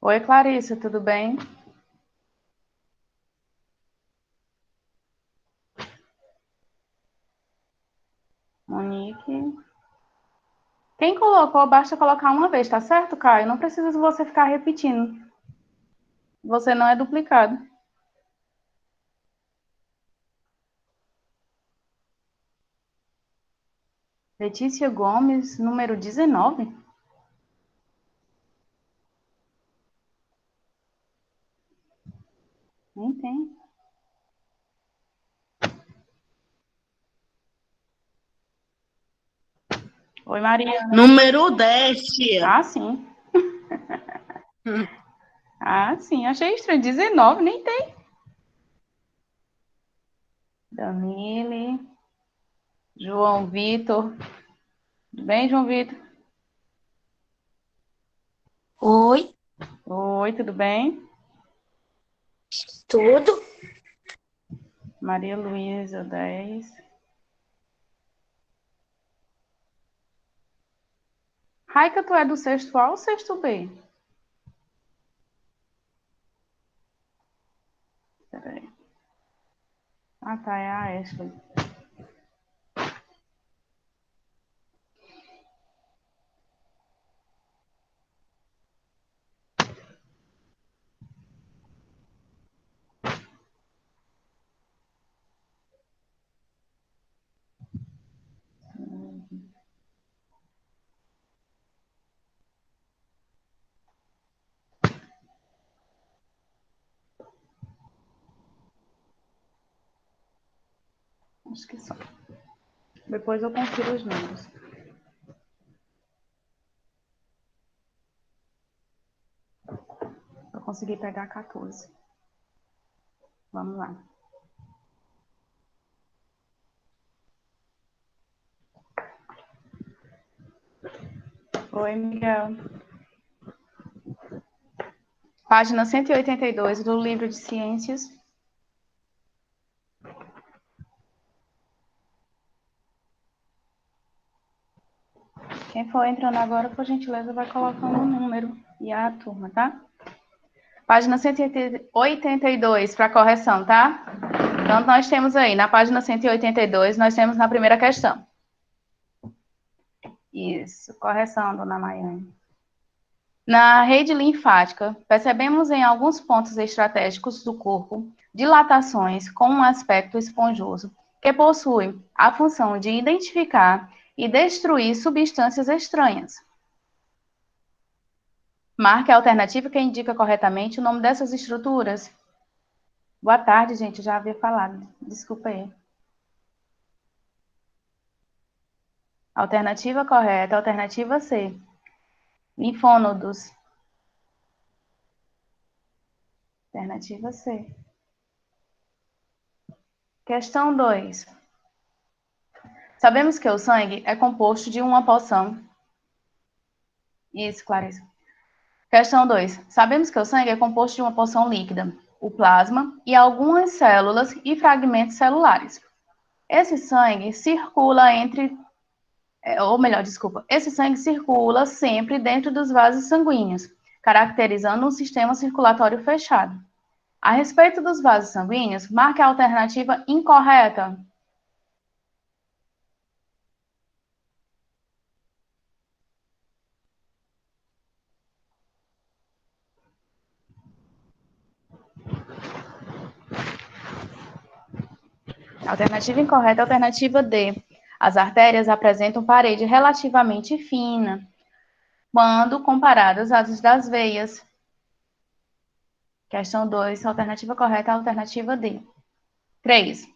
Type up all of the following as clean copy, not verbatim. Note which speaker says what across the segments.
Speaker 1: Oi, Clarissa, tudo bem? Monique. Quem colocou, basta colocar uma vez, tá certo, Caio? Não precisa você ficar repetindo. Você não é duplicado. Letícia Gomes, número 19? Nem tem. Oi, Maria.
Speaker 2: Número 10, tia.
Speaker 1: Ah, sim.
Speaker 2: Hum.
Speaker 1: Ah, sim. Achei estranho. 19, nem tem. Danile. João Vitor. Tudo bem, João Vitor?
Speaker 3: Oi,
Speaker 1: Oi, tudo bem?
Speaker 3: tudo?
Speaker 1: Maria Luísa, 10. Raica, tu é do sexto A ou sexto B? Peraí. Ah, tá, é a Ashley. Acho que só. Depois eu confiro os números. Eu consegui pegar 14. Vamos lá. Oi, Miguel. Página 182 do livro de ciências. Quem for entrando agora, por gentileza, vai colocando o número e a turma, tá? Página 182 para correção, tá? Então, nós temos aí, na página 182, nós temos na primeira questão. Isso, correção, dona Maiane. Na rede linfática, percebemos em alguns pontos estratégicos do corpo dilatações com um aspecto esponjoso, que possuem a função de identificar e destruir substâncias estranhas. Marque a alternativa que indica corretamente o nome dessas estruturas. Boa tarde, gente, já havia falado. Desculpa aí. Alternativa correta, alternativa C. Linfônodos. Alternativa C. Questão 2. Sabemos que o sangue é composto de uma porção. Isso, Clarissa. Questão 2. Sabemos que o sangue é composto de uma porção líquida, o plasma, e algumas células e fragmentos celulares. Esse sangue circula esse sangue circula sempre dentro dos vasos sanguíneos, caracterizando um sistema circulatório fechado. A respeito dos vasos sanguíneos, marque a alternativa incorreta. Alternativa incorreta, alternativa D. As artérias apresentam parede relativamente fina, quando comparadas às das veias. Questão 2, alternativa correta, alternativa D. 3.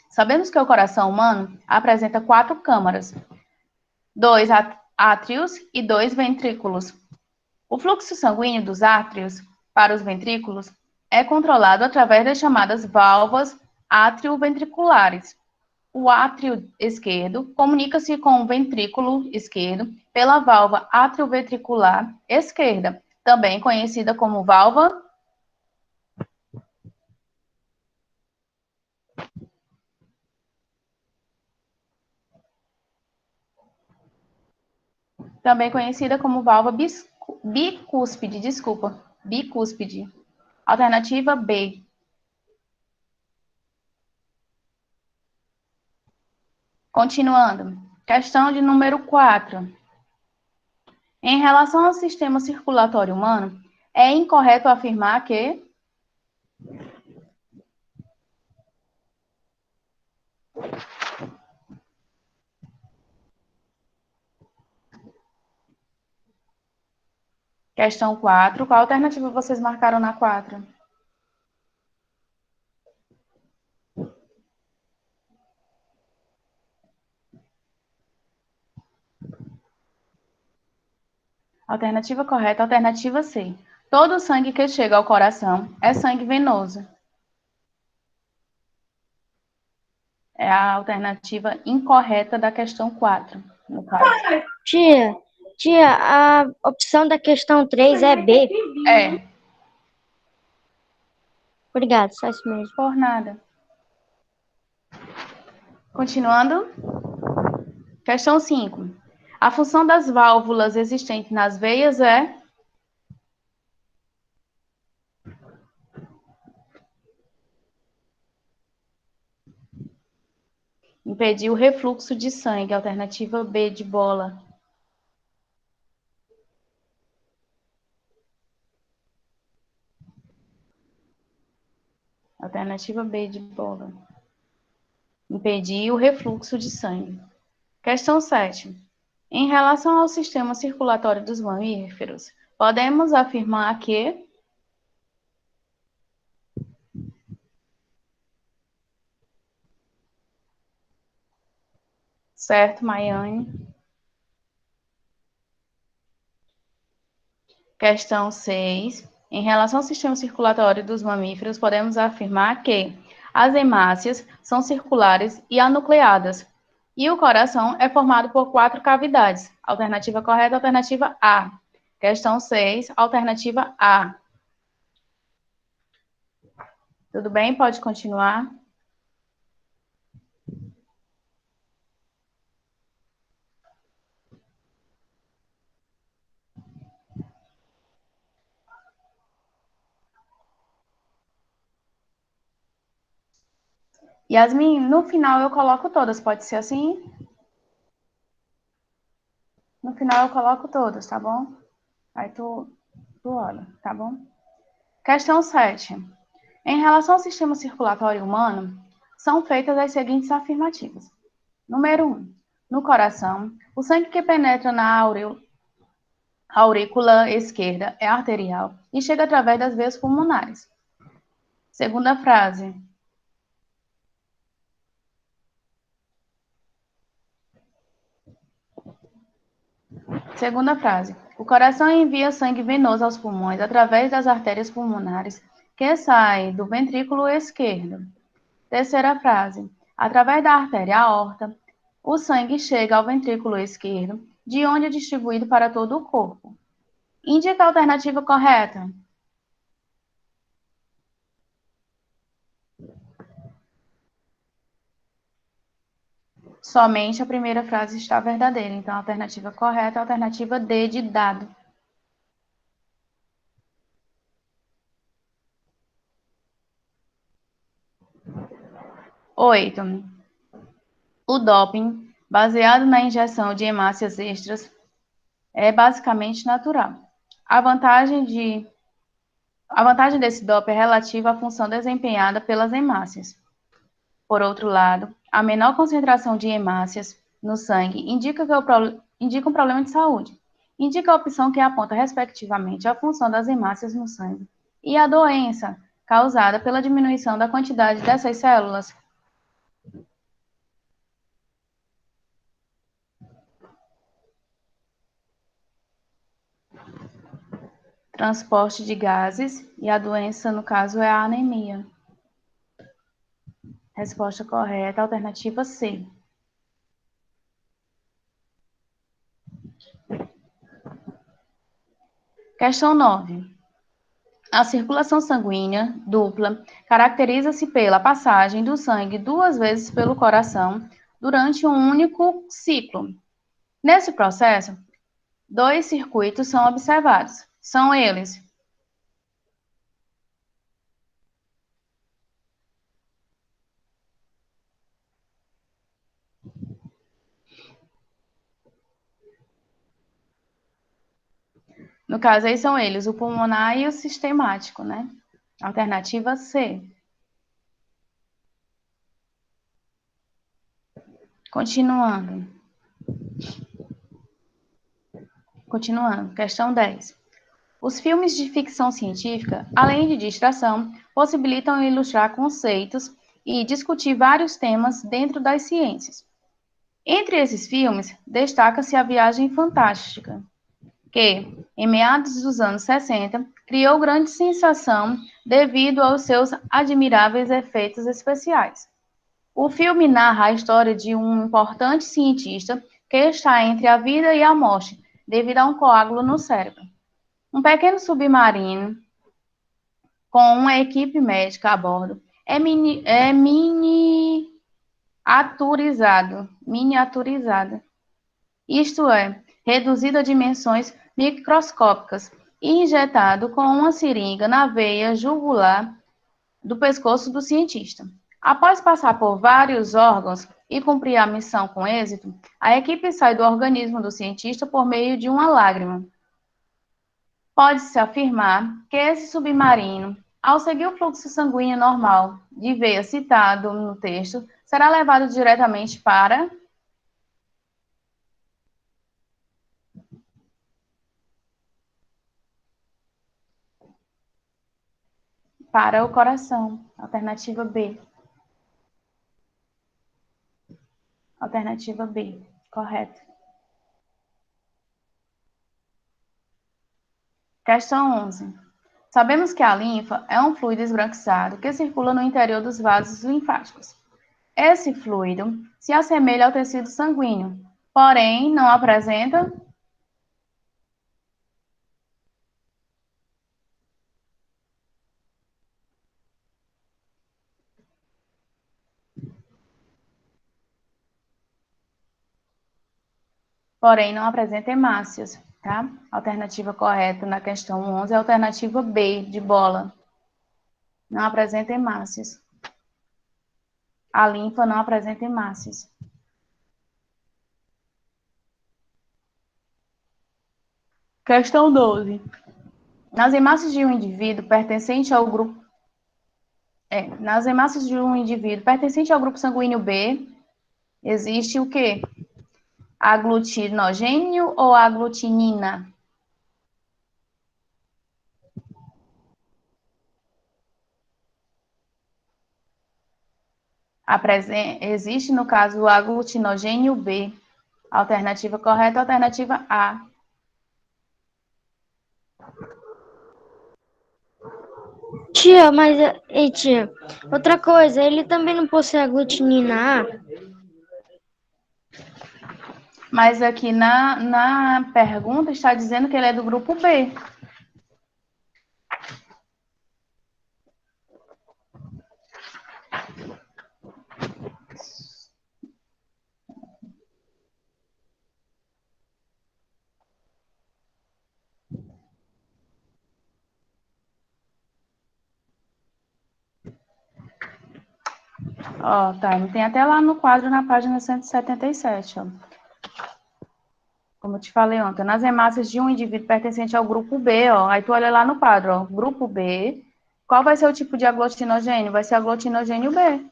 Speaker 1: Sabemos que o coração humano apresenta 4 câmaras, 2 átrios e 2 ventrículos. O fluxo sanguíneo dos átrios para os ventrículos é controlado através das chamadas válvulas átrio-ventriculares. O átrio esquerdo comunica-se com o ventrículo esquerdo pela válvula atrioventricular esquerda, também conhecida como válvula, bicúspide, desculpa. bicúspide. Alternativa B. Continuando. Questão de número 4. Em relação ao sistema circulatório humano, é incorreto afirmar que... Questão 4. Qual alternativa vocês marcaram na 4? Alternativa correta, alternativa C. Todo sangue que chega ao coração é sangue venoso. É a alternativa incorreta da questão 4, no caso.
Speaker 3: Tia, a opção da questão 3 é B.
Speaker 1: É.
Speaker 3: Obrigada, só isso mesmo.
Speaker 1: Por nada. Continuando. Questão 5. A função das válvulas existentes nas veias é... impedir o refluxo de sangue. Alternativa B de bola. Alternativa B de bola. Impedir o refluxo de sangue. Questão 7. Em relação ao sistema circulatório dos mamíferos, podemos afirmar que... Certo, Maiane. Questão 6. Em relação ao sistema circulatório dos mamíferos, podemos afirmar que as hemácias são circulares e anucleadas, e o coração é formado por 4 cavidades. Alternativa correta, alternativa A. Questão 6, alternativa A. Tudo bem? Pode continuar. Yasmin, no final eu coloco todas, pode ser assim? No final eu coloco todas, tá bom? Aí tu olha, tá bom? Questão 7. Em relação ao sistema circulatório humano, são feitas as seguintes afirmativas. Número 1. No coração, o sangue que penetra na aurícula esquerda é arterial e chega através das veias pulmonares. Segunda frase. Segunda frase. O coração envia sangue venoso aos pulmões através das artérias pulmonares que saem do ventrículo esquerdo. Terceira frase. Através da artéria aorta, o sangue chega ao ventrículo esquerdo, de onde é distribuído para todo o corpo. Indica a alternativa correta. Somente a primeira frase está verdadeira. Então, a alternativa correta é a alternativa D de dado. Oito. O doping, baseado na injeção de hemácias extras, é basicamente natural. A vantagem desse doping é relativa à função desempenhada pelas hemácias. Por outro lado, a menor concentração de hemácias no sangue indica um problema de saúde. Indica a opção que aponta, respectivamente, a função das hemácias no sangue e a doença causada pela diminuição da quantidade dessas células. Transporte de gases, e a doença, no caso, é a anemia. Resposta correta, alternativa C. Questão 9. A circulação sanguínea dupla caracteriza-se pela passagem do sangue 2 vezes pelo coração durante um único ciclo. Nesse processo, 2 circuitos são observados. São eles: No caso, aí são eles, o pulmonar e o sistemático, né? Alternativa C. Continuando. Questão 10. Os filmes de ficção científica, além de distração, possibilitam ilustrar conceitos e discutir vários temas dentro das ciências. Entre esses filmes, destaca-se A Viagem Fantástica, que, em meados dos anos 60, criou grande sensação devido aos seus admiráveis efeitos especiais. O filme narra a história de um importante cientista que está entre a vida e a morte devido a um coágulo no cérebro. Um pequeno submarino com uma equipe médica a bordo é miniaturizado, isto é, reduzido a dimensões microscópicas e injetado com uma seringa na veia jugular do pescoço do cientista. Após passar por vários órgãos e cumprir a missão com êxito, a equipe sai do organismo do cientista por meio de uma lágrima. Pode-se afirmar que esse submarino, ao seguir o fluxo sanguíneo normal de veia citado no texto, será levado diretamente para o coração. Alternativa B. Alternativa B. Correto. Questão 11. Sabemos que a linfa é um fluido esbranquiçado que circula no interior dos vasos linfáticos. Esse fluido se assemelha ao tecido sanguíneo, porém não apresenta hemácias, tá? Alternativa correta na questão 11 é a alternativa B, de bola. Não apresenta hemácias. A linfa não apresenta hemácias. Questão 12. Nas hemácias de um indivíduo pertencente ao grupo sanguíneo B, existe o quê? Aglutinogênio ou aglutinina? Existe, no caso, o aglutinogênio B. Alternativa correta, alternativa A.
Speaker 3: Tia, mas, tia, outra coisa, ele também não possui aglutinina A?
Speaker 1: Mas aqui na pergunta está dizendo que ele é do grupo B. Ó, tá, tem até lá no quadro na página 177, ó. Como eu te falei ontem, nas hemácias de um indivíduo pertencente ao grupo B, ó, aí tu olha lá no quadro, ó, grupo B, qual vai ser o tipo de aglutinogênio? Vai ser aglutinogênio B.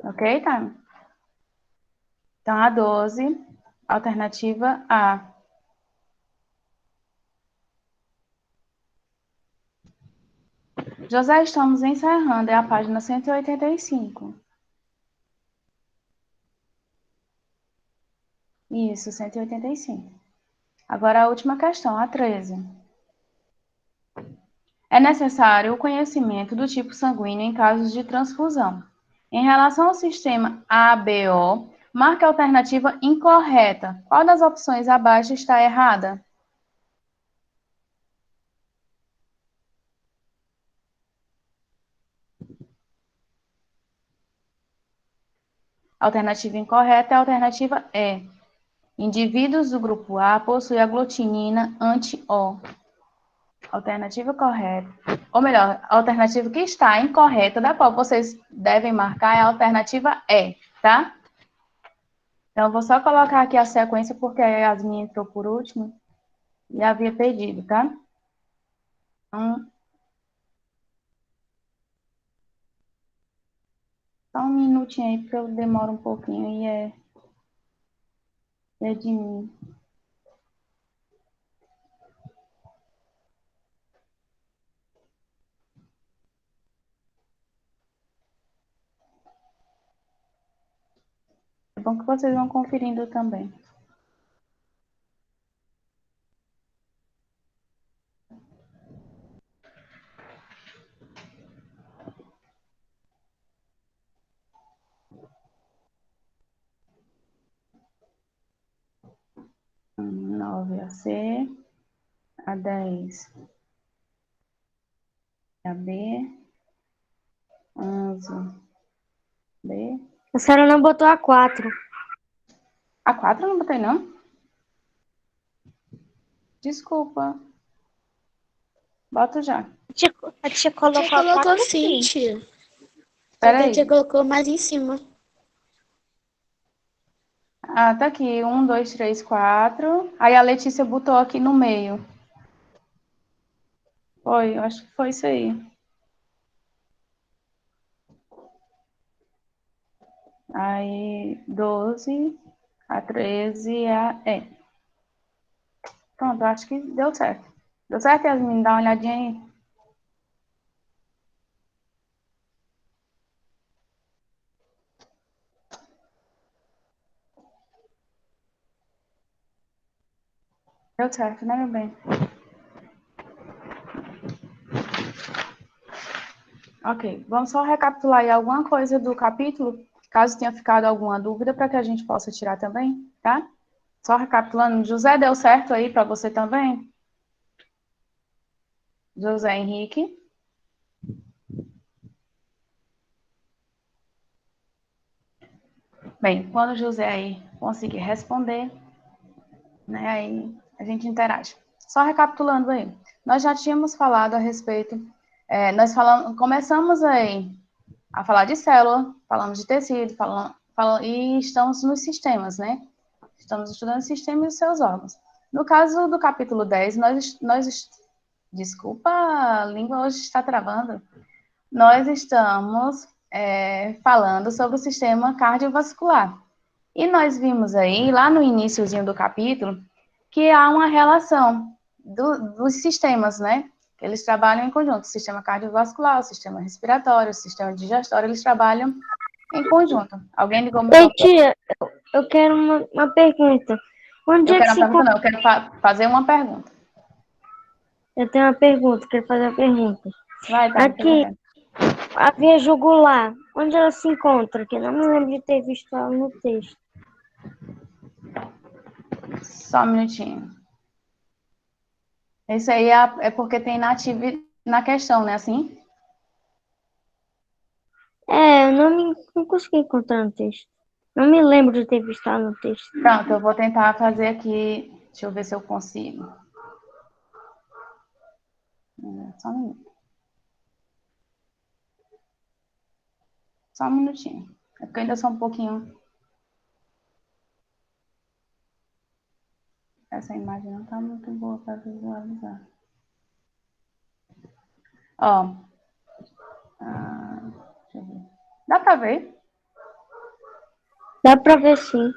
Speaker 1: Ok, tá? Então, a 12, alternativa A. José, estamos encerrando, é a página 185. Isso, 185. Agora a última questão, a 13. É necessário o conhecimento do tipo sanguíneo em casos de transfusão. Em relação ao sistema ABO, marque a alternativa incorreta. Qual das opções abaixo está errada? A alternativa incorreta é a alternativa E. Indivíduos do grupo A possuem aglutinina anti-O. Alternativa correta. Ou melhor, a alternativa que está incorreta, da qual vocês devem marcar, é a alternativa E, tá? Então, eu vou só colocar aqui a sequência, porque a Yasmin entrou por último e havia pedido, tá? Então, só um minutinho aí, porque eu demoro um pouquinho e é de mim. É bom que vocês vão conferindo também. Nove a C, a 10 a B, 11 B.
Speaker 3: A senhora não botou a 4.
Speaker 1: A 4 eu não botei, não? Desculpa. Boto já.
Speaker 3: A tia colocou
Speaker 4: Você colocou
Speaker 3: a 4
Speaker 4: sim, tia. Só que
Speaker 1: Espera
Speaker 4: a tia
Speaker 1: aí.
Speaker 4: colocou mais em cima.
Speaker 1: Ah, tá aqui. 1, 2, 3, 4. Aí a Letícia botou aqui no meio. Foi, eu acho que foi isso aí. Aí, 12, a 13, Pronto, eu acho que deu certo. Deu certo, Yasmin? Dá uma olhadinha aí. Deu certo, né, meu bem? Ok, vamos só recapitular aí alguma coisa do capítulo, caso tenha ficado alguma dúvida, para que a gente possa tirar também, tá? Só recapitulando, José deu certo aí para você também? José Henrique. Bem, quando o José aí conseguir responder, né, aí a gente interage. Só recapitulando aí, nós já tínhamos falado a respeito, começamos aí a falar de célula, falamos de tecido, e estamos nos sistemas, né? Estamos estudando o sistema e os seus órgãos. No caso do capítulo 10, desculpa, a língua hoje está travando. Nós estamos falando sobre o sistema cardiovascular. E nós vimos aí, lá no iniciozinho do capítulo, que há uma relação dos sistemas, né? Eles trabalham em conjunto. O sistema cardiovascular, o sistema respiratório, o sistema digestório, eles trabalham em conjunto. Alguém ligou o
Speaker 3: Ei,
Speaker 1: microfone?
Speaker 3: tia, eu quero uma pergunta. Onde
Speaker 1: Eu
Speaker 3: é que
Speaker 1: quero uma
Speaker 3: se
Speaker 1: pergunta,
Speaker 3: encontra?
Speaker 1: não, eu quero fazer uma pergunta.
Speaker 3: Eu tenho uma pergunta, quero fazer uma pergunta.
Speaker 1: Vai, tá,
Speaker 3: Aqui, a via jugular, onde ela se encontra? Que eu não me lembro de ter visto ela no texto.
Speaker 1: só um minutinho. Esse aí é porque tem na questão, né, assim?
Speaker 3: Eu não consegui encontrar no texto. Não me lembro de ter visto ela no texto.
Speaker 1: Pronto, eu vou tentar fazer aqui, deixa eu ver se eu consigo. Só um minuto. Só um minutinho. É porque eu ainda sou um pouquinho... Essa imagem não tá muito boa para visualizar. Ó. Deixa eu ver. Dá para ver?
Speaker 3: Dá pra ver sim.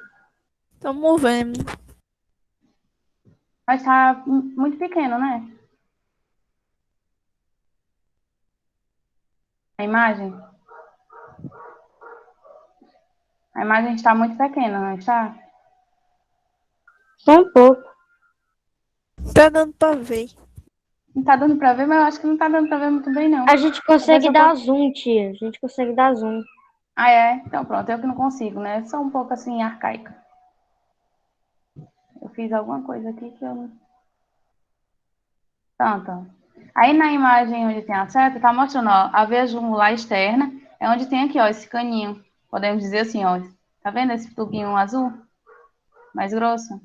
Speaker 4: Tamo vendo.
Speaker 1: Mas tá muito pequeno, né? A imagem? A imagem está muito pequena, não está?
Speaker 3: Só um pouco.
Speaker 4: Tá dando pra ver.
Speaker 1: Não tá dando para ver, mas eu acho que não tá dando para ver muito bem, não.
Speaker 3: A gente
Speaker 1: Vou ver se
Speaker 3: consegue
Speaker 1: eu
Speaker 3: dar zoom, tia. A gente consegue dar zoom.
Speaker 1: Ah, é? Então pronto, eu que não consigo, né? Sou um pouco assim, arcaica. Eu fiz alguma coisa aqui que eu não... Tanto. Aí na imagem onde tem a seta, tá mostrando, ó, a veia jugular externa é onde tem aqui, ó, esse caninho. Podemos dizer assim, ó. Tá vendo esse tubinho azul? Mais grosso?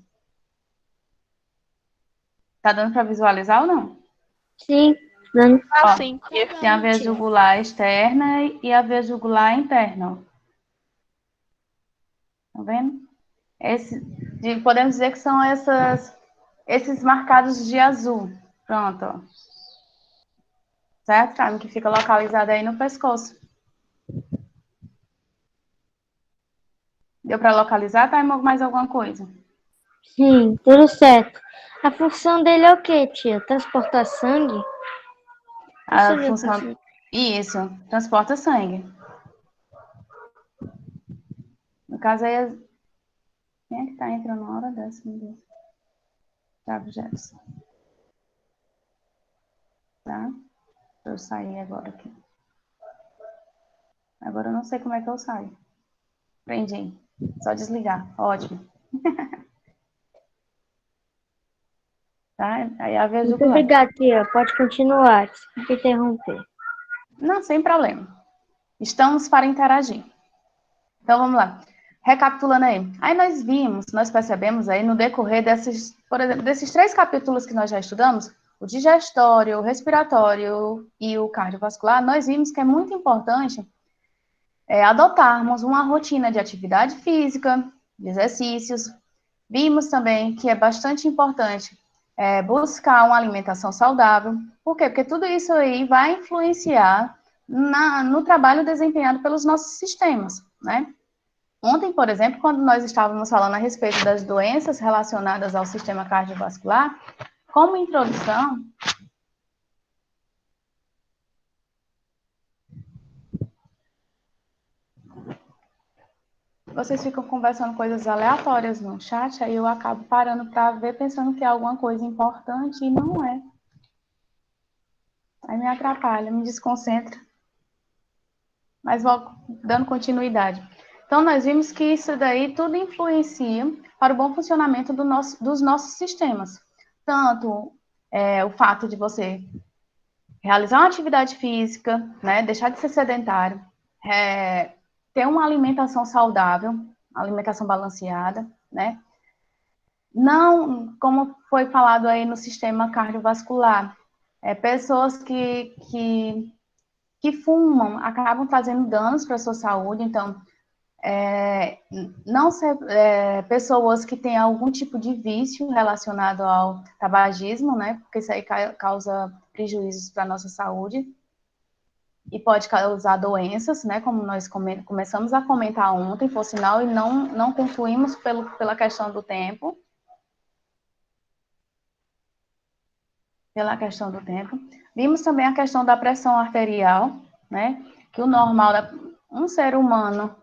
Speaker 1: Tá dando para visualizar ou não?
Speaker 3: Sim, dando.
Speaker 1: Ó,
Speaker 4: Sim.
Speaker 1: tem a veia jugular externa e a veia jugular interna. Ó. Tá vendo? Podemos dizer que são esses marcados de azul. Pronto, ó. Certo, Carmen? Que fica localizado aí no pescoço. Deu para localizar, tá? Mais alguma coisa?
Speaker 3: Sim, tudo certo. A função dele é o quê, tia? Transportar sangue?
Speaker 1: A
Speaker 3: Você viu
Speaker 1: função... Isso, transporta sangue. No caso aí, quem é que tá entrando na hora dessa? Meu Deus. Thiago Jefferson. Tá? Deixa eu sair agora aqui. Agora eu não sei como é que eu saio. Prendi. Só desligar. Ótimo. Tá? Aí a veia
Speaker 3: Muito
Speaker 1: jugular.
Speaker 3: obrigada, tia. Pode continuar. Desculpa interromper.
Speaker 1: Não, sem problema. Estamos para interagir. Então, vamos lá. Recapitulando aí. Aí nós percebemos aí no decorrer desses, por exemplo, desses 3 capítulos que nós já estudamos, o digestório, o respiratório e o cardiovascular, nós vimos que é muito importante adotarmos uma rotina de atividade física, de exercícios. Vimos também que é bastante importante buscar uma alimentação saudável. Por quê? Porque tudo isso aí vai influenciar no trabalho desempenhado pelos nossos sistemas, né? Ontem, por exemplo, quando nós estávamos falando a respeito das doenças relacionadas ao sistema cardiovascular, como introdução, vocês ficam conversando coisas aleatórias no chat, aí eu acabo parando para ver, pensando que é alguma coisa importante e não é. Aí me atrapalha, me desconcentra. Mas vou dando continuidade. Então, nós vimos que isso daí tudo influencia para o bom funcionamento dos nossos sistemas. Tanto o fato de você realizar uma atividade física, né, deixar de ser sedentário, ter uma alimentação saudável, alimentação balanceada, né? Não, como foi falado aí no sistema cardiovascular, pessoas que fumam acabam fazendo danos para a sua saúde, então, não ser pessoas que têm algum tipo de vício relacionado ao tabagismo, né, porque isso aí causa prejuízos para a nossa saúde e pode causar doenças, né, como nós começamos a comentar ontem, por sinal, e não concluímos pela questão do tempo. Vimos também a questão da pressão arterial, né? Que o normal, um ser humano,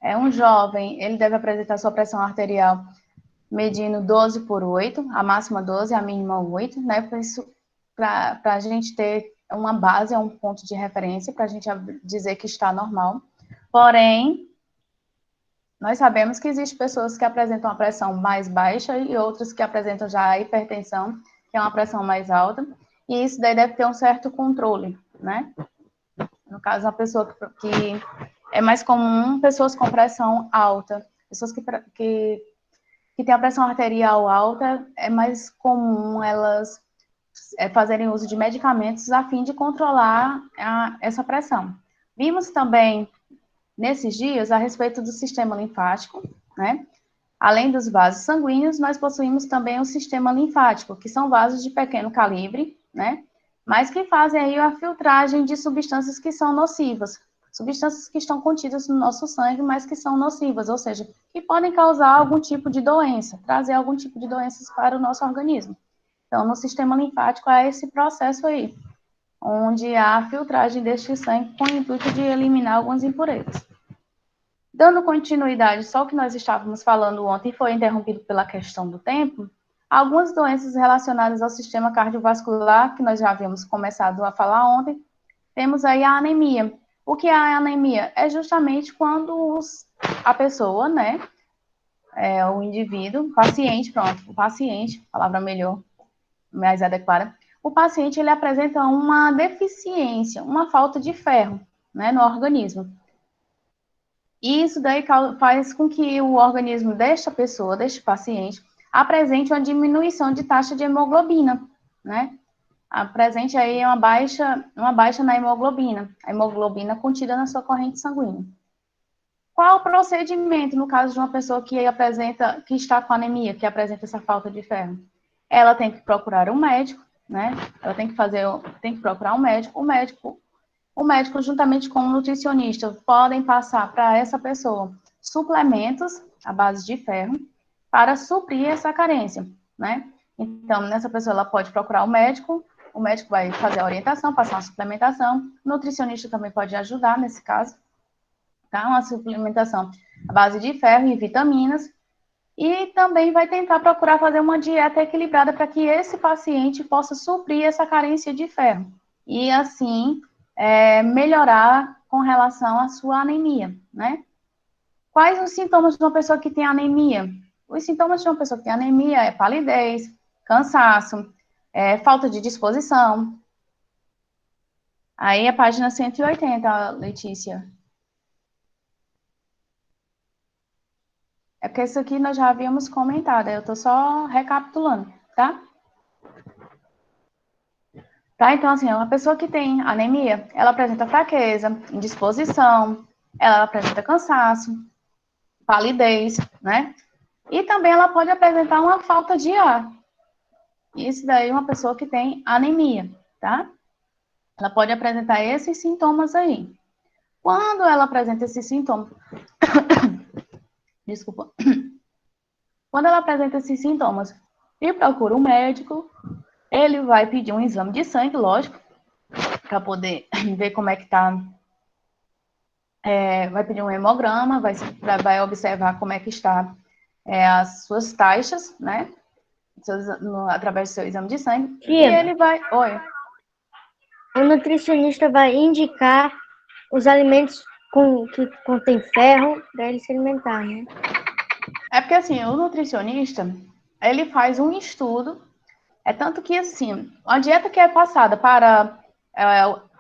Speaker 1: um jovem, ele deve apresentar sua pressão arterial medindo 12/8, a máxima 12, a mínima 8, né? Para a gente ter uma base, um ponto de referência, para a gente dizer que está normal. Porém, nós sabemos que existem pessoas que apresentam uma pressão mais baixa e outras que apresentam já a hipertensão, que é uma pressão mais alta, e isso daí deve ter um certo controle, né? No caso, uma pessoa que é mais comum, pessoas com pressão alta, pessoas que têm a pressão arterial alta, é mais comum elas fazerem uso de medicamentos a fim de controlar essa pressão. Vimos também, nesses dias, a respeito do sistema linfático, né? Além dos vasos sanguíneos, nós possuímos também o sistema linfático, que são vasos de pequeno calibre, né? Mas que fazem aí a filtragem de substâncias que são nocivas, substâncias que estão contidas no nosso sangue, mas que são nocivas, ou seja, que podem causar algum tipo de doença, trazer algum tipo de doenças para o nosso organismo. Então, no sistema linfático há esse processo aí, onde há a filtragem deste sangue com o intuito de eliminar algumas impurezas. Dando continuidade, só o que nós estávamos falando ontem foi interrompido pela questão do tempo, algumas doenças relacionadas ao sistema cardiovascular, que nós já havíamos começado a falar ontem, temos aí a anemia. O que é a anemia? É justamente quando a pessoa, né, o indivíduo, o paciente, palavra melhor, mais adequada, o paciente, ele apresenta uma deficiência, uma falta de ferro, né, no organismo. E isso daí faz com que o organismo desta pessoa, deste paciente, apresente uma diminuição de taxa de hemoglobina, né? Apresente aí uma baixa na hemoglobina, a hemoglobina contida na sua corrente sanguínea. Qual o procedimento no caso de uma pessoa que está com anemia, que apresenta essa falta de ferro? Ela tem que procurar um médico, né? Ela tem que procurar um médico. O médico, juntamente com o nutricionista, podem passar para essa pessoa suplementos à base de ferro para suprir essa carência, né? Então, nessa pessoa, ela pode procurar o médico vai fazer a orientação, passar uma suplementação, o nutricionista também pode ajudar nesse caso, tá? Uma suplementação à base de ferro e vitaminas, e também vai tentar procurar fazer uma dieta equilibrada para que esse paciente possa suprir essa carência de ferro, e assim, melhorar com relação à sua anemia, né? Quais os sintomas de uma pessoa que tem anemia? Os sintomas de uma pessoa que tem anemia é palidez, cansaço, falta de disposição. Aí a página 180, Letícia. É porque isso aqui nós já havíamos comentado, eu estou só recapitulando, tá? Tá, então assim, uma pessoa que tem anemia, ela apresenta fraqueza, indisposição, ela apresenta cansaço, palidez, né? E também ela pode apresentar uma falta de ar. Isso daí é uma pessoa que tem anemia, tá? Ela pode apresentar esses sintomas aí. Quando ela apresenta esses sintomas, desculpa. Quando ela apresenta esses sintomas e procura um médico, ele vai pedir um exame de sangue, lógico, para poder ver como é que tá. Vai pedir um hemograma, vai observar como é que está as suas taxas, né? Através do seu exame de sangue.
Speaker 3: Tia,
Speaker 1: e ele vai. Oi.
Speaker 3: O nutricionista vai indicar os alimentos que contêm ferro para ele se alimentar, né?
Speaker 1: É porque, assim, o nutricionista, ele faz um estudo, tanto que, assim, a dieta que é passada para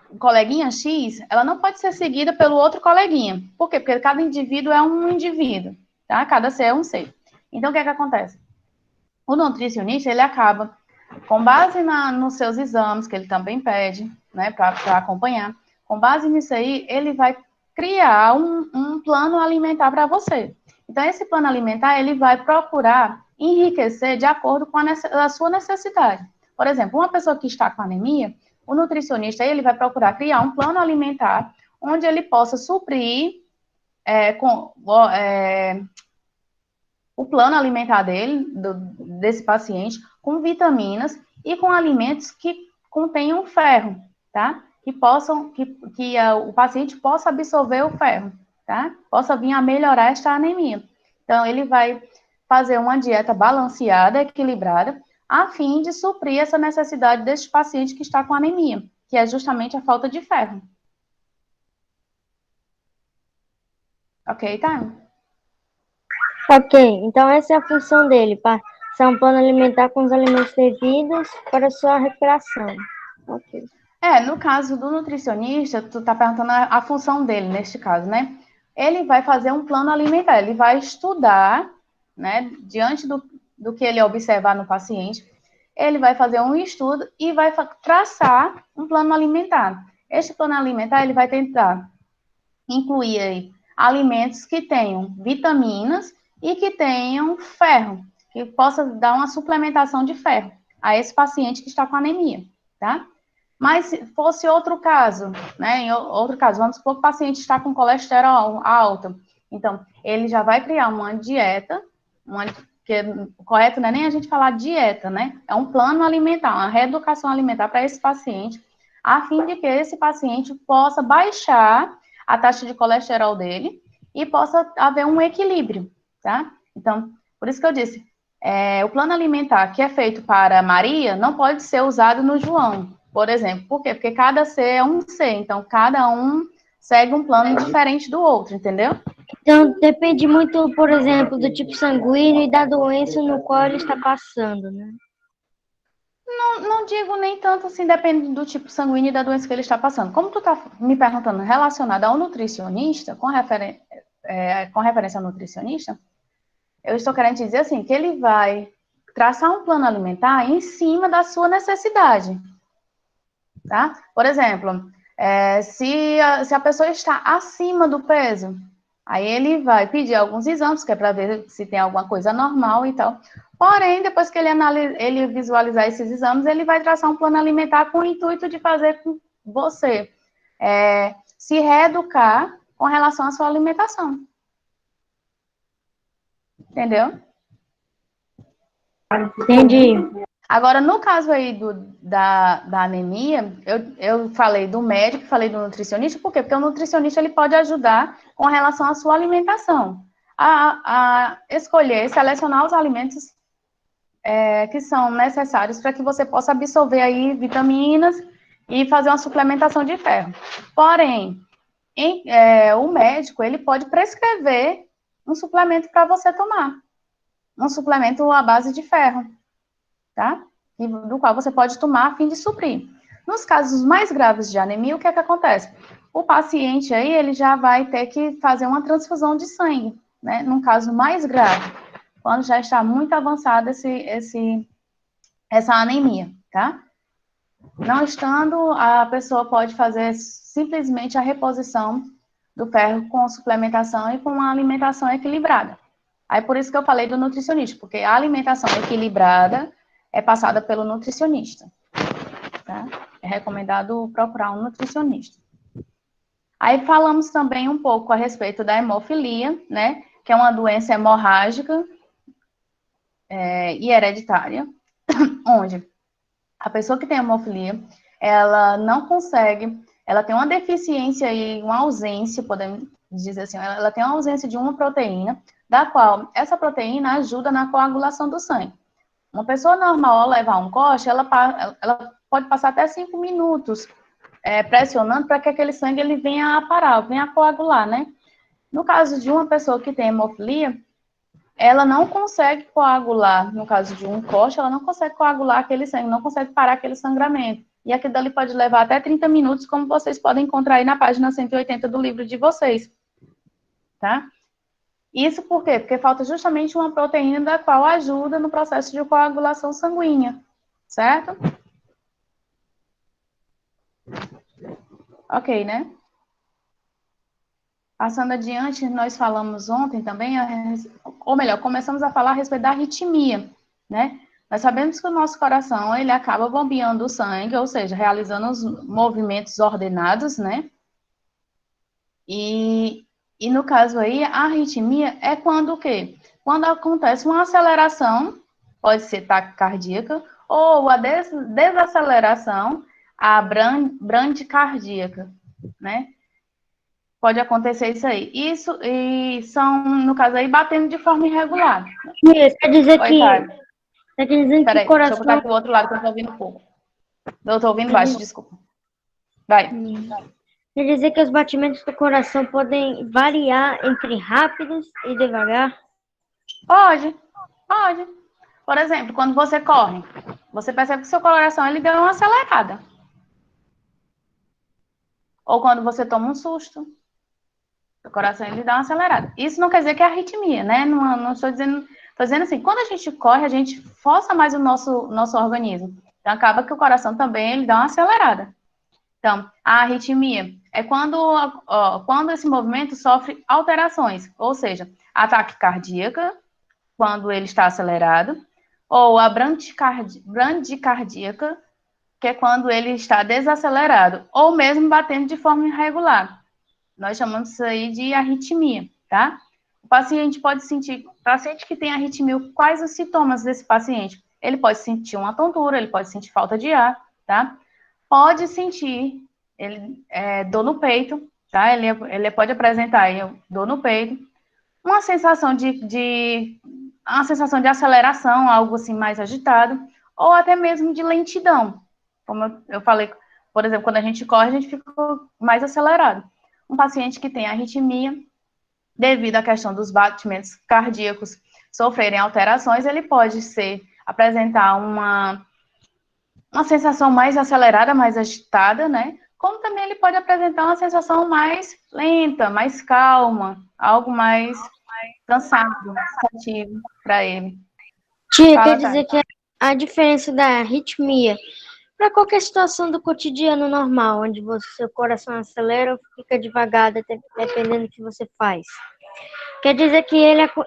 Speaker 1: o coleguinha X, ela não pode ser seguida pelo outro coleguinha. Por quê? Porque cada indivíduo é um indivíduo, tá? Cada ser é um ser. Então, o que é que acontece? O nutricionista, ele acaba, com base nos seus exames, que ele também pede, né, para acompanhar, com base nisso aí, ele vai criar um plano alimentar para você. Então, esse plano alimentar, ele vai procurar enriquecer de acordo com a sua necessidade. Por exemplo, uma pessoa que está com anemia, o nutricionista, ele vai procurar criar um plano alimentar onde ele possa suprir o plano alimentar desse paciente com vitaminas e com alimentos que contenham ferro, tá? Que o paciente possa absorver o ferro, tá? Possa vir a melhorar esta anemia. Então, ele vai fazer uma dieta balanceada, equilibrada, a fim de suprir essa necessidade deste paciente que está com anemia, que é justamente a falta de ferro. Ok, tá?
Speaker 3: Ok, então essa é a função dele, passar um plano alimentar com os alimentos devidos para a sua recuperação. Ok.
Speaker 1: No caso do nutricionista, tu tá perguntando a função dele, neste caso, né? Ele vai fazer um plano alimentar, ele vai estudar, né, diante do que ele observar no paciente, ele vai fazer um estudo e vai traçar um plano alimentar. Este plano alimentar, ele vai tentar incluir aí alimentos que tenham vitaminas e que tenham ferro, que possa dar uma suplementação de ferro a esse paciente que está com anemia, tá? Mas se fosse outro caso, né? Em outro caso, vamos supor que o paciente está com colesterol alto. Então, ele já vai criar uma dieta, que o correto não é nem a gente falar dieta, né? É um plano alimentar, uma reeducação alimentar para esse paciente, a fim de que esse paciente possa baixar a taxa de colesterol dele e possa haver um equilíbrio, tá? Então, por isso que eu disse, o plano alimentar que é feito para Maria não pode ser usado no João, por exemplo. Por quê? Porque cada ser é um ser, então cada um segue um plano diferente do outro, entendeu?
Speaker 3: Então, depende muito, por exemplo, do tipo sanguíneo e da doença no qual ele está passando, né?
Speaker 1: Não digo nem tanto assim, depende do tipo sanguíneo e da doença que ele está passando. Como tu está me perguntando relacionada ao nutricionista, com referência ao nutricionista, eu estou querendo dizer assim, que ele vai traçar um plano alimentar em cima da sua necessidade, tá? Por exemplo, se a pessoa está acima do peso, aí ele vai pedir alguns exames, que é para ver se tem alguma coisa normal e tal. Porém, depois que ele visualizar esses exames, ele vai traçar um plano alimentar com o intuito de fazer com você se reeducar com relação à sua alimentação. Entendeu?
Speaker 3: Entendi.
Speaker 1: Agora, no caso aí da anemia, eu falei do médico, falei do nutricionista, por quê? Porque o nutricionista ele pode ajudar com relação à sua alimentação, a escolher, selecionar os alimentos que são necessários para que você possa absorver aí vitaminas e fazer uma suplementação de ferro. Porém, o médico ele pode prescrever um suplemento para você tomar, um suplemento à base de ferro, tá? Do qual você pode tomar a fim de suprir. Nos casos mais graves de anemia, o que é que acontece? O paciente aí, ele já vai ter que fazer uma transfusão de sangue, né? Num caso mais grave, quando já está muito avançada essa anemia, tá? Não estando, a pessoa pode fazer simplesmente a reposição do ferro com suplementação e com uma alimentação equilibrada. Aí por isso que eu falei do nutricionista, porque a alimentação equilibrada é passada pelo nutricionista, tá? É recomendado procurar um nutricionista. Aí falamos também um pouco a respeito da hemofilia, né? Que é uma doença hemorrágica e hereditária, onde a pessoa que tem hemofilia, ela não consegue, ela tem uma deficiência e uma ausência, podemos dizer assim, ela tem uma ausência de uma proteína, da qual essa proteína ajuda na coagulação do sangue. Uma pessoa normal, ao levar um corte, ela pode passar até 5 minutos pressionando para que aquele sangue ele venha a parar, venha a coagular, né? No caso de uma pessoa que tem hemofilia, ela não consegue coagular, no caso de um corte, ela não consegue coagular aquele sangue, não consegue parar aquele sangramento. E aquilo dali pode levar até 30 minutos, como vocês podem encontrar aí na página 180 do livro de vocês, tá? Isso por quê? Porque falta justamente uma proteína da qual ajuda no processo de coagulação sanguínea, certo? Ok, né? Passando adiante, nós falamos ontem também, ou melhor, começamos a falar a respeito da arritmia, né? Nós sabemos que o nosso coração, ele acaba bombeando o sangue, ou seja, realizando os movimentos ordenados, né? E no caso aí, a arritmia é quando o quê? Quando acontece uma aceleração, pode ser taquicardíaca, ou a desaceleração, a bradicardíaca, né? Pode acontecer isso aí. Isso, e são, no caso aí, batendo de forma irregular.
Speaker 3: Isso quer dizer que... Quer dizer que
Speaker 1: Peraí,
Speaker 3: o coração...
Speaker 1: deixa eu botar aqui do outro lado que eu tô ouvindo pouco. Eu tô ouvindo baixo, desculpa. Vai.
Speaker 3: Quer dizer que os batimentos do coração podem variar entre rápidos e devagar?
Speaker 1: Pode. Por exemplo, quando você corre, você percebe que seu coração ele deu uma acelerada. Ou quando você toma um susto, o coração ele dá uma acelerada. Isso não quer dizer que é arritmia, né? Não estou dizendo assim, quando a gente corre, a gente força mais o nosso organismo. Então, acaba que o coração também ele dá uma acelerada. Então, a arritmia é quando esse movimento sofre alterações, ou seja, ataque cardíaco, quando ele está acelerado, ou a bradicardíaca, que é quando ele está desacelerado, ou mesmo batendo de forma irregular. Nós chamamos isso aí de arritmia, tá? O paciente que tem arritmia, quais os sintomas desse paciente? Ele pode sentir uma tontura, ele pode sentir falta de ar, tá? Pode sentir dor no peito, tá? Ele pode apresentar aí, dor no peito, uma sensação de aceleração, algo assim mais agitado, ou até mesmo de lentidão. Como eu falei, por exemplo, quando a gente corre, a gente fica mais acelerado. Um paciente que tem arritmia, devido à questão dos batimentos cardíacos sofrerem alterações, ele pode apresentar uma sensação mais acelerada, mais agitada, né? como também ele pode apresentar uma sensação mais lenta, mais calma, algo mais cansado, cansativo para ele.
Speaker 3: Tia,
Speaker 1: Fala,
Speaker 3: quer
Speaker 1: Thay.
Speaker 3: dizer que a diferença da arritmia para qualquer situação do cotidiano normal, onde seu coração acelera ou fica devagar, dependendo do que você faz. Quer dizer que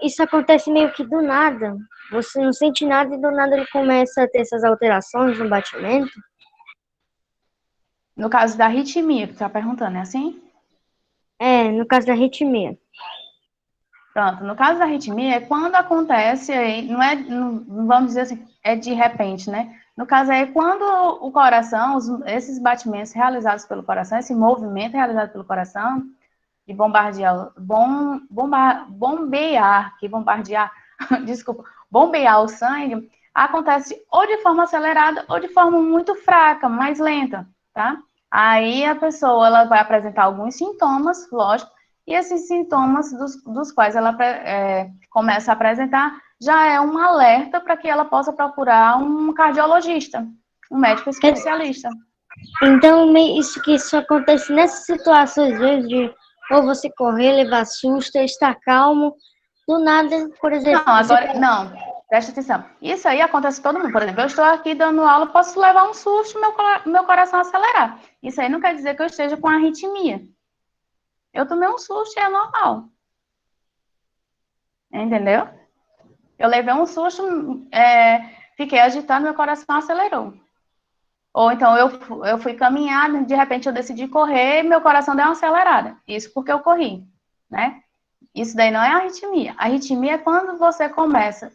Speaker 3: isso acontece meio que do nada. Você não sente nada e do nada ele começa a ter essas alterações no batimento?
Speaker 1: No caso da arritmia, que você está perguntando, é assim?
Speaker 3: É, no caso da arritmia.
Speaker 1: Pronto, no caso da arritmia, é quando acontece, não vamos dizer assim, é de repente, né? No caso é quando o coração, esses batimentos realizados pelo coração, esse movimento realizado pelo coração, de desculpa, bombear o sangue, acontece ou de forma acelerada ou de forma muito fraca, mais lenta, tá? Aí a pessoa, ela vai apresentar alguns sintomas, lógico, e esses sintomas dos quais ela começa a apresentar já é um alerta para que ela possa procurar um cardiologista, um médico especialista.
Speaker 3: Então, isso acontece nessas situações, às vezes, de ou você correr, levar susto, estar calmo, do nada, por exemplo...
Speaker 1: Não, presta atenção. Isso aí acontece com todo mundo. Por exemplo, eu estou aqui dando aula, posso levar um susto e meu coração acelerar. Isso aí não quer dizer que eu esteja com arritmia. Eu tomei um susto e é normal. Entendeu? Eu levei um susto, fiquei agitado, meu coração acelerou. Ou então eu fui caminhar, de repente eu decidi correr e meu coração deu uma acelerada. Isso porque eu corri, né? Isso daí não é arritmia. A arritmia é quando você começa,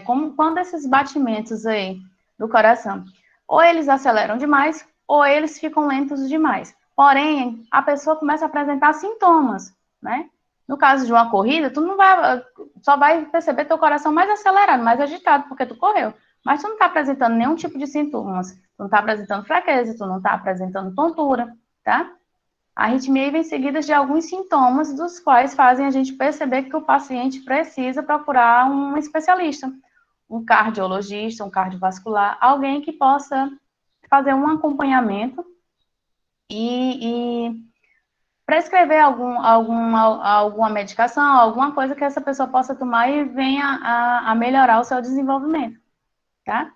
Speaker 1: quando esses batimentos aí do coração, ou eles aceleram demais, ou eles ficam lentos demais. Porém, a pessoa começa a apresentar sintomas, né? No caso de uma corrida, tu não vai, só vai perceber teu coração mais acelerado, mais agitado, porque tu correu. Mas tu não está apresentando nenhum tipo de sintomas. Tu não está apresentando fraqueza, tu não está apresentando tontura, tá? A arritmia vem seguida de alguns sintomas, dos quais fazem a gente perceber que o paciente precisa procurar um especialista, um cardiologista, um cardiovascular, alguém que possa fazer um acompanhamento e prescrever alguma medicação, alguma coisa que essa pessoa possa tomar e venha a melhorar o seu desenvolvimento, tá?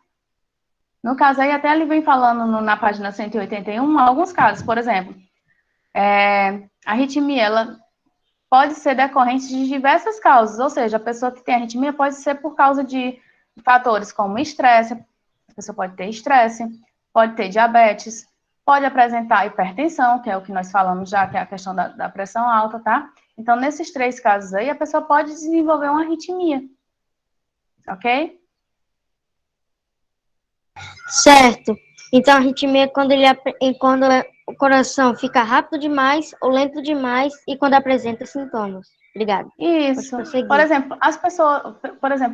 Speaker 1: No caso aí, até ele vem falando na página 181, alguns casos, por exemplo, a arritmia, ela pode ser decorrente de diversas causas, ou seja, a pessoa que tem arritmia pode ser por causa de fatores como estresse, a pessoa pode ter estresse, pode ter diabetes, pode apresentar hipertensão, que é o que nós falamos já, que é a questão da pressão alta, tá? Então, nesses 3 casos aí, a pessoa pode desenvolver uma arritmia, ok?
Speaker 3: Certo. Então, a arritmia é quando o coração fica rápido demais ou lento demais e quando apresenta sintomas. Obrigada.
Speaker 1: Isso. Por exemplo,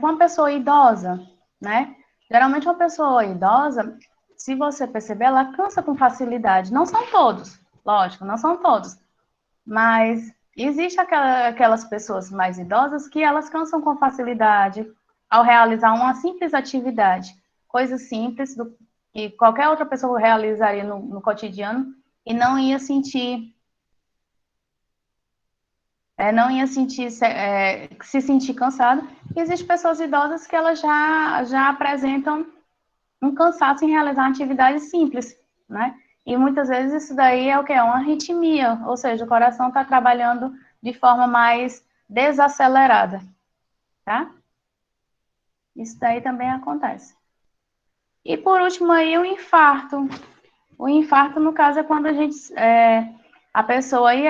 Speaker 1: uma pessoa idosa, né? Geralmente uma pessoa idosa, se você perceber, ela cansa com facilidade. Não são todos, lógico, não são todos. Mas existe aquelas pessoas mais idosas que elas cansam com facilidade ao realizar uma simples atividade. Coisas simples que qualquer outra pessoa realizaria no cotidiano e não ia sentir se sentir cansado. E existem pessoas idosas que elas já apresentam um cansaço em realizar atividades simples, né? E muitas vezes isso daí é o que? É uma arritmia, ou seja, o coração está trabalhando de forma mais desacelerada, tá? Isso daí também acontece. E por último aí o infarto. O infarto, no caso, é quando a pessoa aí,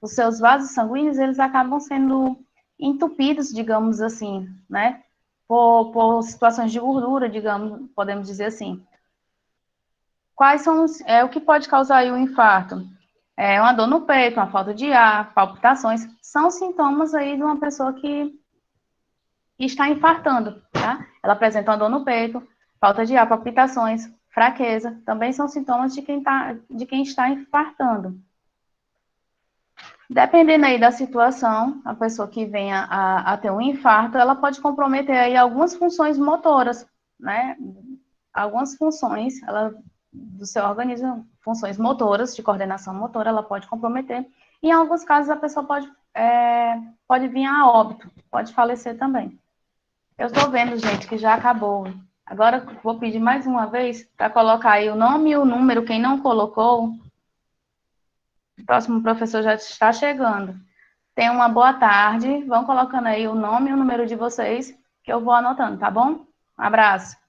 Speaker 1: os seus vasos sanguíneos, eles acabam sendo entupidos, digamos assim, né? Por situações de gordura, digamos, podemos dizer assim. Quais são o que pode causar aí o infarto? Uma dor no peito, uma falta de ar, palpitações, são sintomas aí de uma pessoa que está infartando, tá? Ela apresenta uma dor no peito, falta de ar, palpitações, fraqueza, também são sintomas de quem está infartando. Dependendo aí da situação, a pessoa que venha a ter um infarto, ela pode comprometer aí algumas funções motoras, né? Algumas funções, ela do seu organismo, funções motoras, de coordenação motora, ela pode comprometer. E em alguns casos, a pessoa pode vir a óbito, pode falecer também. Eu estou vendo, gente, que já acabou. Agora, vou pedir mais uma vez para colocar aí o nome e o número, quem não colocou. O próximo professor já está chegando. Tenham uma boa tarde. Vão colocando aí o nome e o número de vocês, que eu vou anotando, tá bom? Um abraço.